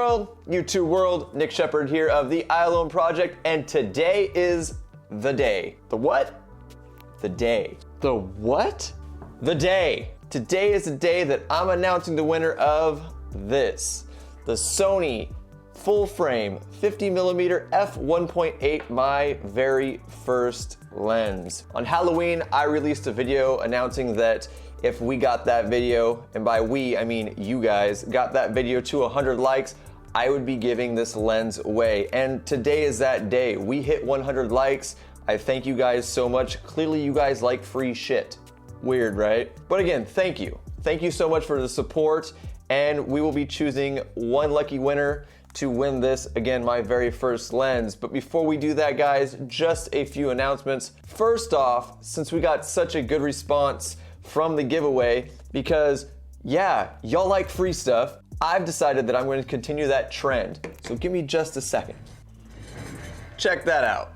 world, YouTube world, Nick Shepard here of the iAlone Project, and today is the day. The what? The day. The what? The day. Today is the day that I'm announcing the winner of this. The Sony full frame 50mm f1.8, my very first lens. On Halloween, I released a video announcing that if we got that video, and by we, I mean you guys, got that video to 100 likes, I would be giving this lens away. And today is that day. We hit 100 likes. I thank you guys so much. Clearly you guys like free shit. Weird, right? But again, thank you. Thank you so much for the support, and we will be choosing one lucky winner to win this, again, my very first lens. But before we do that, guys, just a few announcements. First off, since we got such a good response from the giveaway, because yeah, y'all like free stuff, I've decided that I'm going to continue that trend. So give me just a second. Check that out.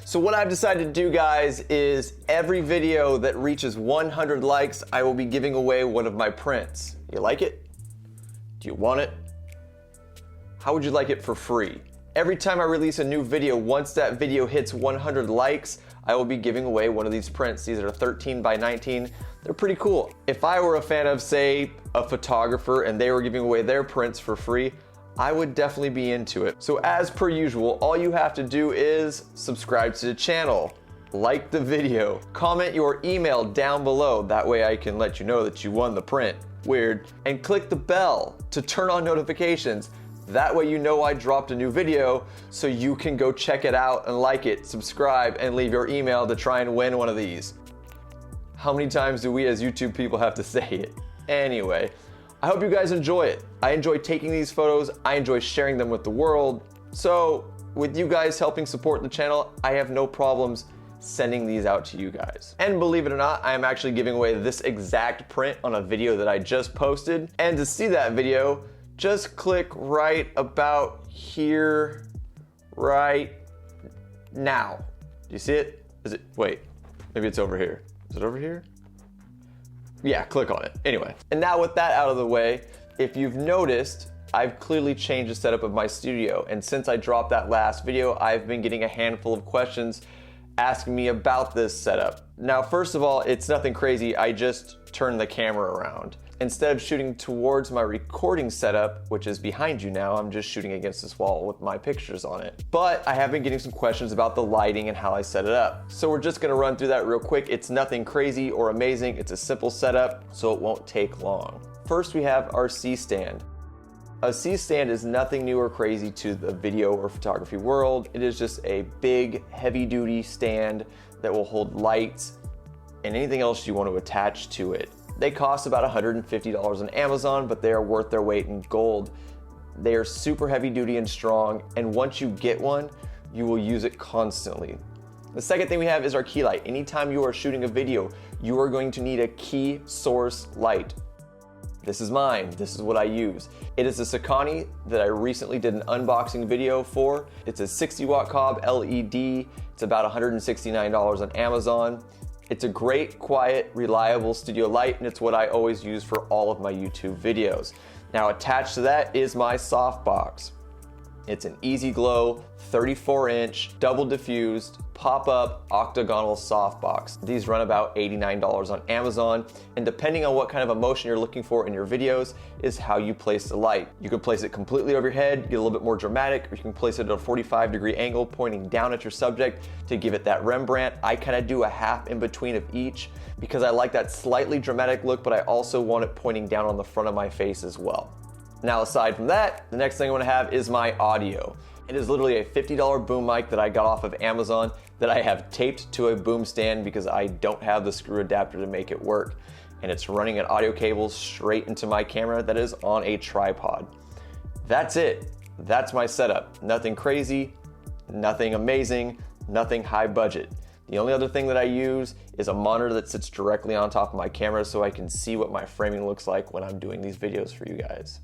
So what I've decided to do, guys, is every video that reaches 100 likes, I will be giving away one of my prints. You like it? Do you want it? How would you like it for free? Every time I release a new video, once that video hits 100 likes, I will be giving away one of these prints. These are 13 by 19. They're pretty cool. If I were a fan of, say, a photographer and they were giving away their prints for free, I would definitely be into it. So as per usual, all you have to do is subscribe to the channel, like the video, comment your email down below. That way I can let you know that you won the print. Weird. And click the bell to turn on notifications. That way you know I dropped a new video, so you can go check it out and like it, subscribe, and leave your email to try and win one of these. How many times do we as YouTube people have to say it? Anyway, I hope you guys enjoy it. I enjoy taking these photos. I enjoy sharing them with the world. So with you guys helping support the channel, I have no problems sending these out to you guys. And believe it or not, I am actually giving away this exact print on a video that I just posted. And to see that video, just click right about here, right now. Do you see it? Is it, wait, maybe it's over here. Is it over here? Yeah, click on it. Anyway, and now with that out of the way, if you've noticed, I've clearly changed the setup of my studio. And since I dropped that last video, I've been getting a handful of questions asking me about this setup. Now, first of all, it's nothing crazy. I just turned the camera around. Instead of shooting towards my recording setup, which is behind you now, I'm just shooting against this wall with my pictures on it. But I have been getting some questions about the lighting and how I set it up. So we're just gonna run through that real quick. It's nothing crazy or amazing. It's a simple setup, so it won't take long. First, we have our C-stand. A C-stand is nothing new or crazy to the video or photography world. It is just a big, heavy-duty stand that will hold lights and anything else you want to attach to it. They cost about $150 on Amazon, but they are worth their weight in gold. They are super heavy duty and strong, and once you get one, you will use it constantly. The second thing we have is our key light. Anytime you are shooting a video, you are going to need a key source light. This is mine, this is what I use. It is a Sony that I recently did an unboxing video for. It's a 60 watt cob LED. It's about $169 on Amazon. It's a great, quiet, reliable studio light, and it's what I always use for all of my YouTube videos. Now attached to that is my SOFTBOX. It's an easy glow, 34-inch, double diffused, pop-up, octagonal softbox. These run about $89 on Amazon, and depending on what kind of emotion you're looking for in your videos is how you place the light. You can place it completely over your head, get a little bit more dramatic, or you can place it at a 45-degree angle pointing down at your subject to give it that Rembrandt. I kind of do a half in between of each because I like that slightly dramatic look, but I also want it pointing down on the front of my face as well. Now, aside from that, the next thing I want to have is my audio. It is literally a $50 boom mic that I got off of Amazon that I have taped to a boom stand because I don't have the screw adapter to make it work. And it's running an audio cable straight into my camera that is on a tripod. That's it. That's my setup. Nothing crazy, nothing amazing, nothing high budget. The only other thing that I use is a monitor that sits directly on top of my camera so I can see what my framing looks like when I'm doing these videos for you guys.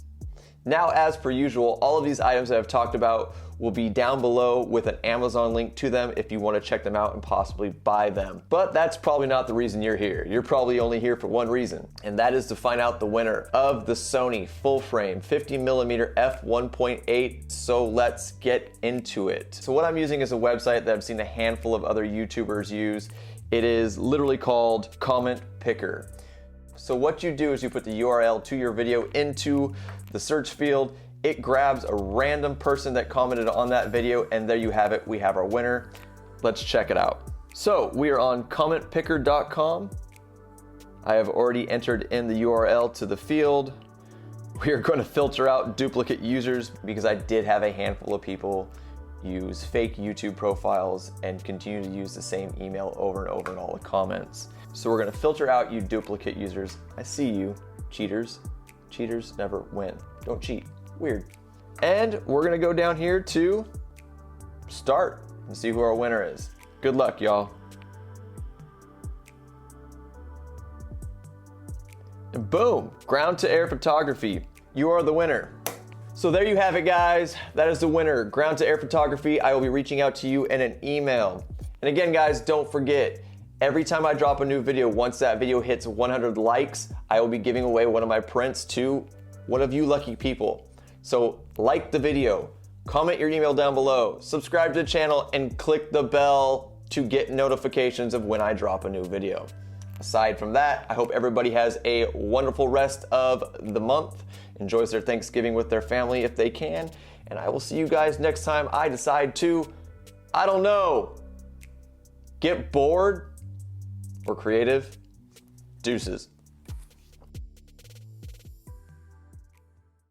Now, as per usual, all of these items that I've talked about will be down below with an Amazon link to them if you want to check them out and possibly buy them. But that's probably not the reason you're here. You're probably only here for one reason, and that is to find out the winner of the Sony full frame 50mm f1.8. So let's get into it. So what I'm using is a website that I've seen a handful of other YouTubers use. It is literally called Comment Picker. So what you do is you put the URL to your video into the search field. It grabs a random person that commented on that video, and there you have it. We have our winner. Let's check it out. So we are on commentpicker.com. I have already entered in the URL to the field. We are going to filter out duplicate users because I did have a handful of people use fake YouTube profiles and continue to use the same email over and over in all the comments. So we're going to filter out you duplicate users. I see you, cheaters. Cheaters never win. Don't cheat. Weird. And we're gonna go down here to start and see who our winner is. Good luck, y'all. And boom, ground to air photography. You are the winner. So there you have it, guys. That is the winner, ground to air photography. I will be reaching out to you in an email. And again, guys, don't forget, every time I drop a new video, once that video hits 100 likes, I will be giving away one of my prints to one of you lucky people. So like the video, comment your email down below, subscribe to the channel, and click the bell to get notifications of when I drop a new video. Aside from that, I hope everybody has a wonderful rest of the month, enjoys their Thanksgiving with their family if they can, and I will see you guys next time I decide to, I don't know, get bored or creative. Deuces.